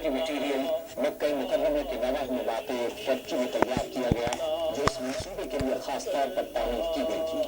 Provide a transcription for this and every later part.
Constructive material مکہ مکرمہ کے نواح میں واقع ایک فیکٹری میں تیار کیا گیا جو اس منصوبے کے لیے خاص طور پر تعمیر کی گئی تھی.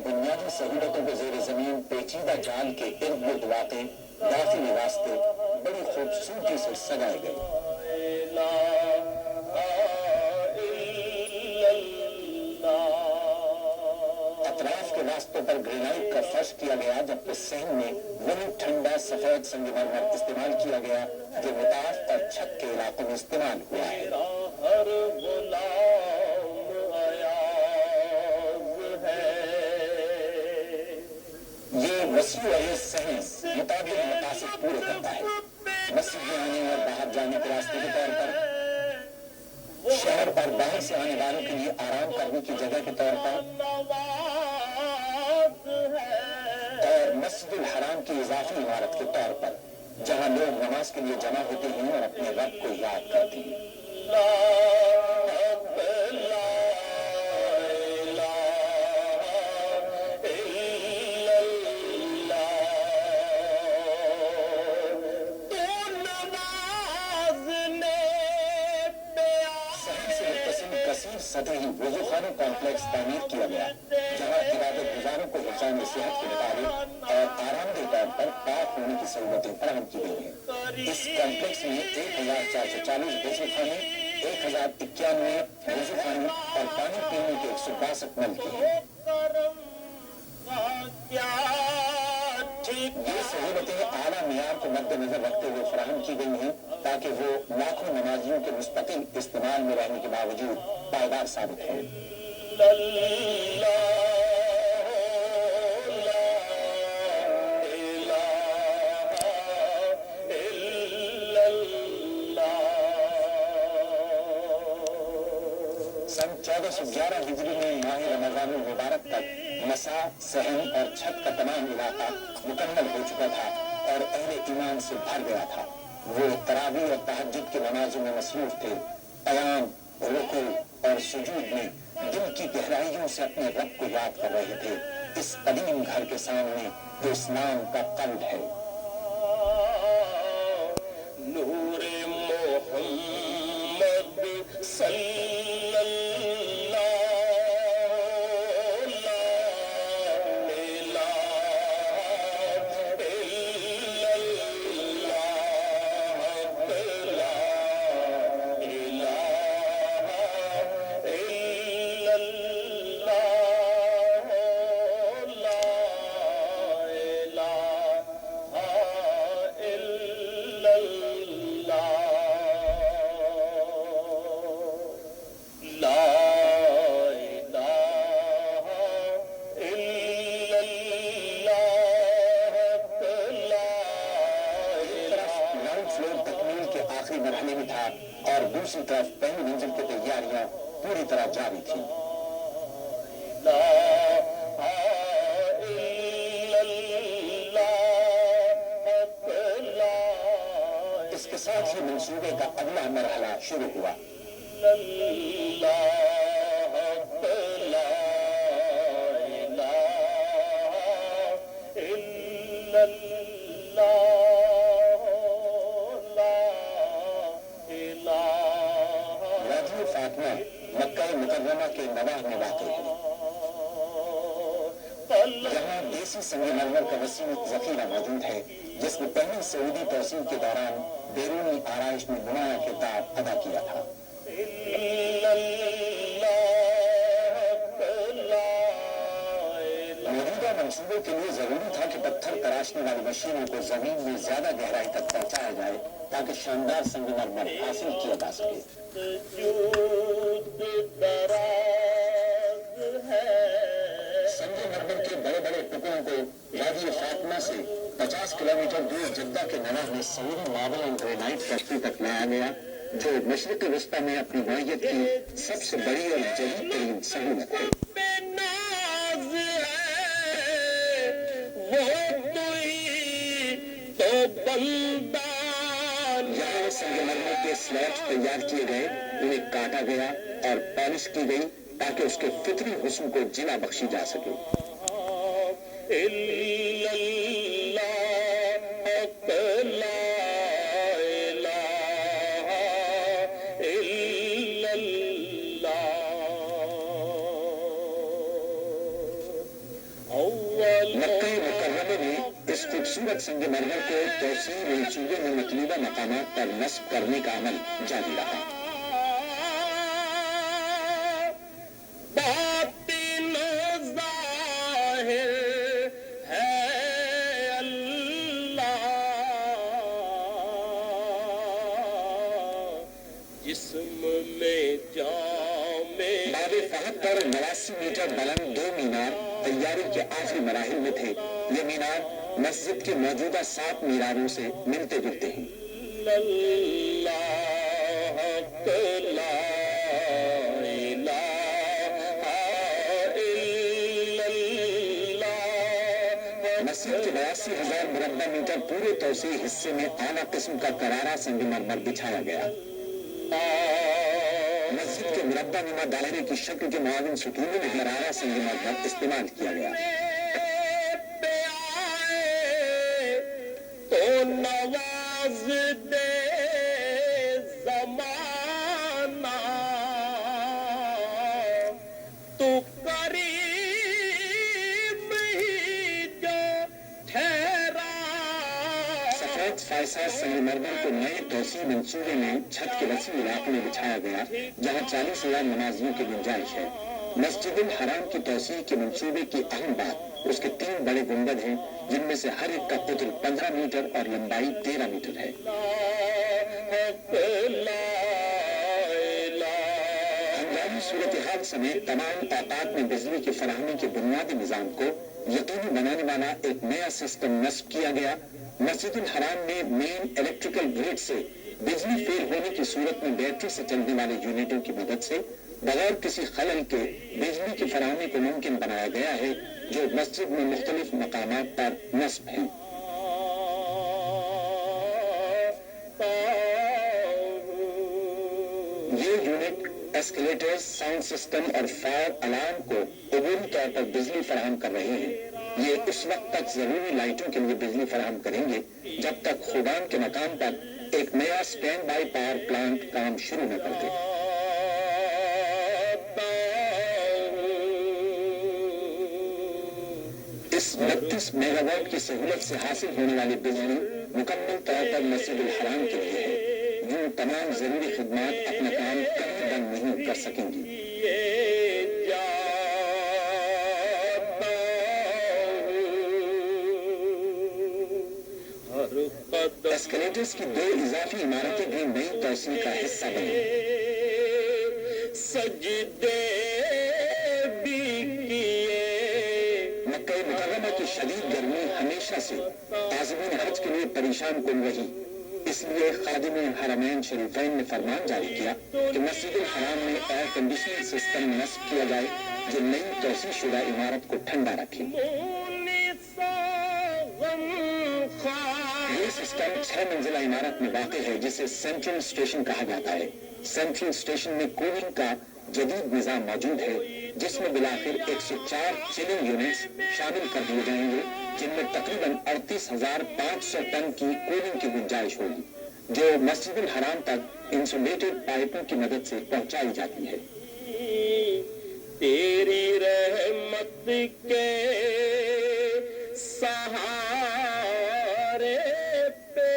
بنیادی سہولتوں کو زیر زمین پیچیدہ جال کے ارد گرد واقع داخلی راستے بڑی خوبصورتی سے سجائے گئے. اطراف کے راستوں پر گرینائٹ کا فرش کیا گیا جبکہ صحن میں وہی ٹھنڈا سفید سنگ مرمر استعمال کیا گیا جو مطاف اور چھت کے علاقوں میں استعمال ہوا ہے. وسیع اور یہ صحن متعدد مقاصد پورے کرتا ہے. مسجد میں آنے اور باہر جانے کے راستے کے طور پر، شہر پر باہر سے آنے والوں کے لیے آرام کرنے کی جگہ کے طور پر، اور مسجد الحرام کی اضافی عمارت کے طور پر جہاں لوگ نماز کے لیے جمع ہوتے ہیں اور اپنے رب کو یاد کرتے ہیں. سطحی وضو خانہ کمپلیکس تعمیر کیا گیا جہاں عبادت گزاروں کو حفظان صحت کے مطابق اور آرام دہ طور پر پاک ہونے کی سہولتیں فراہم کی گئی ہیں. اس کمپلیکس میں 1440 غسل خانے، 1091 وضو خانے اور پانی پینے کے 162 نلکے ہیں. یہ سہولتیں اعلیٰ معیار کو مد نظر رکھتے ہوئے فراہم کی گئی ہیں تاکہ وہ لاکھوں نمازیوں کے مستقل استعمال میں رہنے کے باوجود پائیدار ثابت ہوں. سن 1411 ہجری میں ماہ رمضان المبارک تک مسا، صحن اور چھت کا تمام علاقہ مکمل ہو چکا تھا اور اہل ایمان سے بھر گیا تھا. وہ تراویح اور تہجد کی نمازوں میں مصروف تھے، قیام، رکوع اور سجود میں دل کی گہرائیوں سے اپنے رب کو یاد کر رہے تھے اس قدیم گھر کے سامنے جو اسلام کا قلب ہے. نور محمد صلی مرحلے میں تھا اور دوسری طرف پہلی منزل کی تیاریاں پوری طرح جاری تھیں. اس کے ساتھ ہی منصوبے کا اگلا مرحلہ شروع ہوا. مکہ مکرمہ کے نواح میں واقع ہے. یہاں دیسی سنگ مرمر کا وسیع ذخیرہ موجود ہے جس نے پہلی سعودی توسیع کے دوران بیرونی آرائش میں نمایاں کردار ادا کیا تھا. موجودہ منصوبے کے لیے ضروری تھا کہ پتھر تراشنے والی مشینوں کو زمین میں زیادہ گہرائی تک پہنچایا جائے تاکہ شاندار سنگ مرمر حاصل کیا جا سکے. سنگ مرمر کے بڑے بڑے ٹکڑوں کو وادی فاطمہ سے 50 کلومیٹر دور جدہ کے نواح میں سعودی ماربل اینڈ گرینائٹ فیکٹری تک لایا گیا جو مشرق وسطی میں اپنی نوعیت کی سب سے بڑی اور جدید ترین سہولت ہے. स्लैब्स तैयार किए गए, उन्हें काटा गया और पॉलिश की गई ताकि उसके फितरी हुस्न को जिला बख्शी जा सके। मक्का मुकर्रमा में इस खूबसूरत संगमरमर को तौसीर मंसूबे में मतलूबा मकामात पर नस्ब करने का अमल जारी रहा। बाबे फहद पर 89 मीटर बुलंद 2 मीनार तैयारी के आखिरी मराहिल में थे। ये मीनार मस्जिद के मौजूदा 7 मीनारों से मिलते जुलते हैं। मस्जिद के 82,000 मुरब्बा मीटर पूरे तौसीह हिस्से में आला किस्म का करारा संगमरमर बिछाया गया। मस्जिद के मुरब्बा नुमा दायरे की शक्ल के मुआविन सुतूनों में करारा संगमरमर इस्तेमाल किया गया। तो नवाज दे ज़माना तू करीम ही जो ठहरा। सफेद फायसा संगमरमर को नए तौसीह मंसूबे में छत के वसी इलाके में बिछाया गया, जहाँ 40,000 नमाजियों की गुंजाइश है। मस्जिदुल हराम की तौसीह के मंसूबे की अहम बात उसके 3 बड़े गुंबद हैं, जिनमें से हर एक का कुतुर 15 मीटर और लंबाई 13 मीटर है। हंगामी सूरत हाल समेत तमाम औकात में बिजली की फराहमी के बुनियादी निजाम को यकीनी बनाने वाला एक नया सिस्टम नस्ब किया गया। मस्जिदुल हराम में मेन इलेक्ट्रिकल ग्रिड से बिजली फेल होने की सूरत में बैटरी से चलने वाले यूनिटों की मदद से बगैर किसी खलल के बिजली की फराहमी को मुमकिन बनाया गया है, जो मस्जिद में मुख्तलिफ मकामात पर नस्ब है। ये यूनिट एस्केलेटर्स, साउंड सिस्टम और फायर अलार्म को अबूरी तौर पर बिजली फराहम कर रहे हैं। ये उस वक्त तक जरूरी लाइटों के लिए बिजली फराहम करेंगे जब तक खुदान के मकाम पर एक नया स्टैंड बाई पावर प्लांट काम शुरू न कर दे। इस 32 मेगावाट की सहूलत से हासिल होने वाली बिजली मुकम्मल तौर पर मस्जिदुल हराम के लिए है। यूं तमाम जरूरी खिदमात अपना काम कभी बंद नहीं कर सकेंगी। एस्केलेटर्स की 2 इजाफी इमारतें भी नई तौसीह का हिस्सा बनी। सजदे भी किए। मक्का मुकर्रमा की शदीद गर्मी हमेशा से आज़मीन हज के लिए परेशान कुन रही। इसलिए खादिम हरमैन शरीफैन ने फरमान जारी किया कि मस्जिदुल हराम में एयर कंडीशनिंग सिस्टम नस्ब किया जाए, जो नई तौसीह शुदा इमारत को ठंडा रखे। ये सिस्टम 6 मंजिला इमारत में वाक़ है, जिसे सेंट्रल स्टेशन कहा जाता है। सेंट्रल स्टेशन में कूलिंग का जदीद निज़ाम मौजूद है, जिसमें बिलाखिर 104 चिलिंग यूनिट्स शामिल कर दिए जाएंगे, जिनमें तकरीबन 38,500 टन की कूलिंग की गुंजाइश होगी, जो मस्जिदुल हराम तक इंसुलेटेड पाइपों की मदद से पहुंचाई जाती है। तेरी रहमत के सहारे पे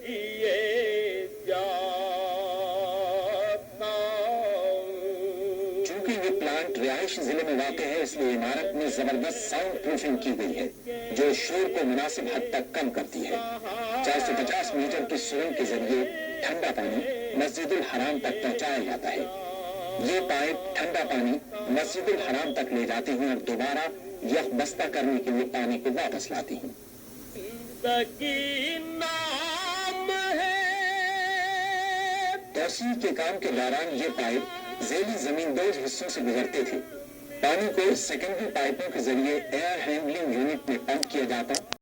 जिए जाता। चूंकि ये प्लांट रिहायशी जिले में वाक़ है, इसलिए इमारत में जबरदस्त साउंड प्रूफिंग की गई है, जो शोर को मुनासिब हद तक कम करती है। 450 मीटर की सुरंग के जरिए ठंडा पानी मस्जिदुल हराम तक पहुंचाया जाता है। ये पाइप ठंडा पानी मस्जिदुल हराम तक ले जाते हैं और दोबारा यख बस्ता करने के लिए पानी को वापस लाती हैं। तौसीह के काम के दौरान ये पाइप ज़ैली ज़मींदोज़ हिस्सों से गुजरते थे। पानी को सेकेंडरी पाइपों के जरिए एयर हैंडलिंग यूनिट में पंप किया जाता